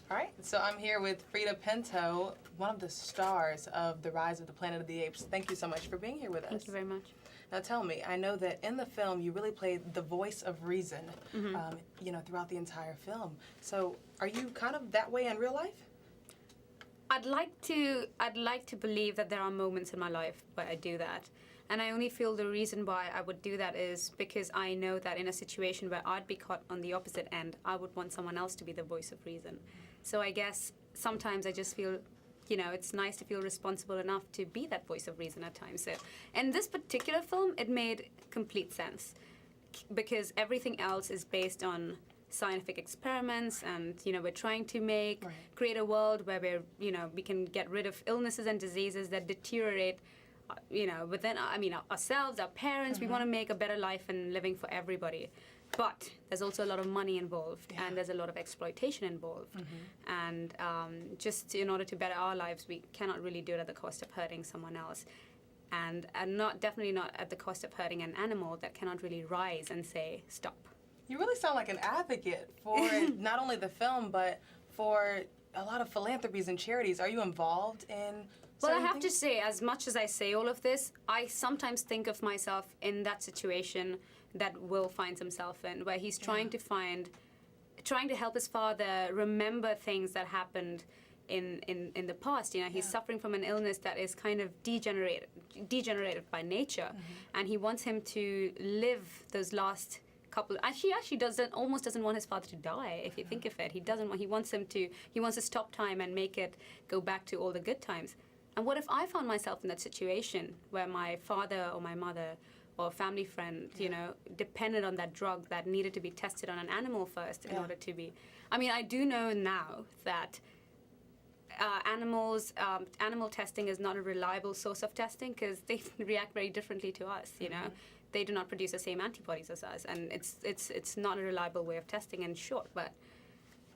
All right, so I'm here with Frida Pinto, one of the stars of The Rise of the Planet of the Apes. Thank you so much for being here with us. Thank you very much. Now tell me, I know that in the film you really played the voice of reason, throughout the entire film. So are you kind of that way in real life? I'd like to believe that there are moments in my life where I do that. And I only feel the reason why I would do that is because I know that in a situation where I'd be caught on the opposite end, I would want someone else to be the voice of reason. So I guess sometimes I just feel, it's nice to feel responsible enough to be that voice of reason at times. So in this particular film, it made complete sense because everything else is based on scientific experiments, and we're trying to create a world where we can get rid of illnesses and diseases that deteriorate within ourselves, our parents. We want to make a better life and living for everybody, but there's also a lot of money involved, and there's a lot of exploitation involved, and just in order to better our lives, we cannot really do it at the cost of hurting someone else, and definitely not at the cost of hurting an animal that cannot really rise and say stop. You really sound like an advocate for not only the film, but for a lot of philanthropies and charities. Are you involved in Well, I have to say, as much as I say all of this, I sometimes think of myself in that situation that Will finds himself in, where he's trying to help his father remember things that happened in the past. He's suffering from an illness that is kind of degenerated by nature, and he wants him to live those last couple. He actually almost doesn't want his father to die. If you think of it, he wants to stop time and make it go back to all the good times. And what if I found myself in that situation where my father or my mother or a family friend, depended on that drug that needed to be tested on an animal first in order to be. I do know now that animal testing is not a reliable source of testing because they react very differently to us. They do not produce the same antibodies as us, and it's not a reliable way of testing, in short. But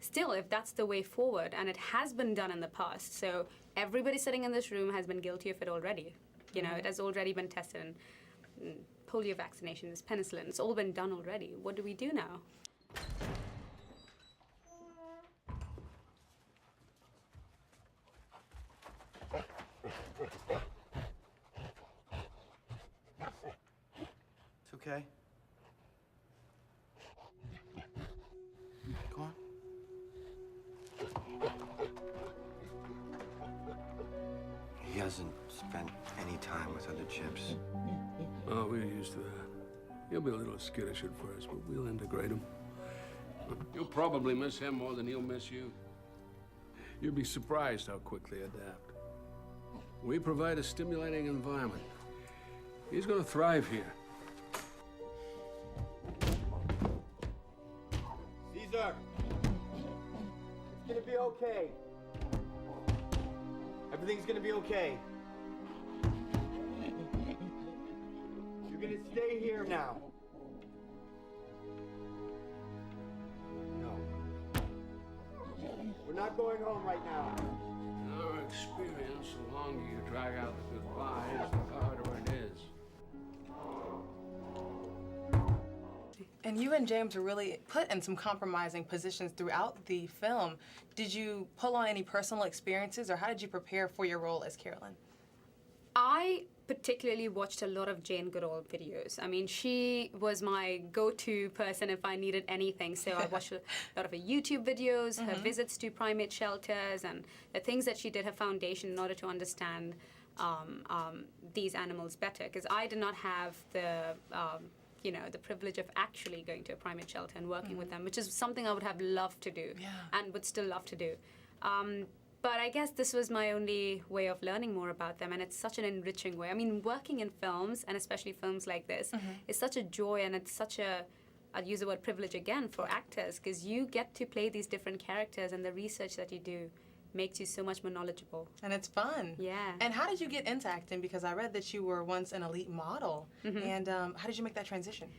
still, if that's the way forward, and it has been done in the past, so everybody sitting in this room has been guilty of it already. It has already been tested, and polio vaccinations, penicillin, it's all been done already. What do we do now? It's okay. Go on. He hasn't spent any time with other chimps. Oh, we're used to that. He'll be a little skittish at first, but we'll integrate him. You'll probably miss him more than he'll miss you. You'll be surprised how quick they adapt. We provide a stimulating environment. He's gonna thrive here. Caesar! It's gonna be okay. Everything's gonna be okay. You're gonna stay here now. No. We're not going home right now. In our experience, the longer you drag out the goodbyes, the harder it is. And you and James were really put in some compromising positions throughout the film. Did you pull on any personal experiences, or how did you prepare for your role as Carolyn? I particularly watched a lot of Jane Goodall videos. She was my go-to person if I needed anything. So I watched a lot of her YouTube videos, her visits to primate shelters, and the things that she did, her foundation, in order to understand these animals better. Because I did not have the privilege of actually going to a primate shelter and working with them, which is something I would have loved to do and would still love to do. But I guess this was my only way of learning more about them, and it's such an enriching way. Working in films, and especially films like this, is such a joy, and it's such a, I'll use the word privilege again, for actors, because you get to play these different characters, and the research that you do makes you so much more knowledgeable. And it's fun. Yeah. And how did you get into acting? Because I read that you were once an elite model. And how did you make that transition?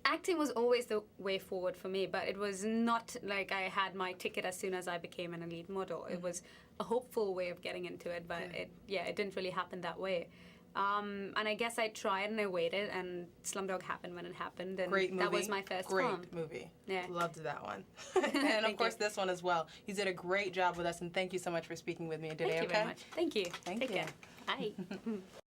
Acting was always the way forward for me, but it was not like I had my ticket as soon as I became an elite model. It was a hopeful way of getting into it, but it didn't really happen that way. And I guess I tried and I waited, and Slumdog happened when it happened, and Great movie. that was my first Great film. movie. Yeah. Loved that one. And of Thank course you. this one as well. You did a great job with us, and thank you so much for speaking with me today. Thank you okay? very much. Thank you. Thank Take you. care. Bye.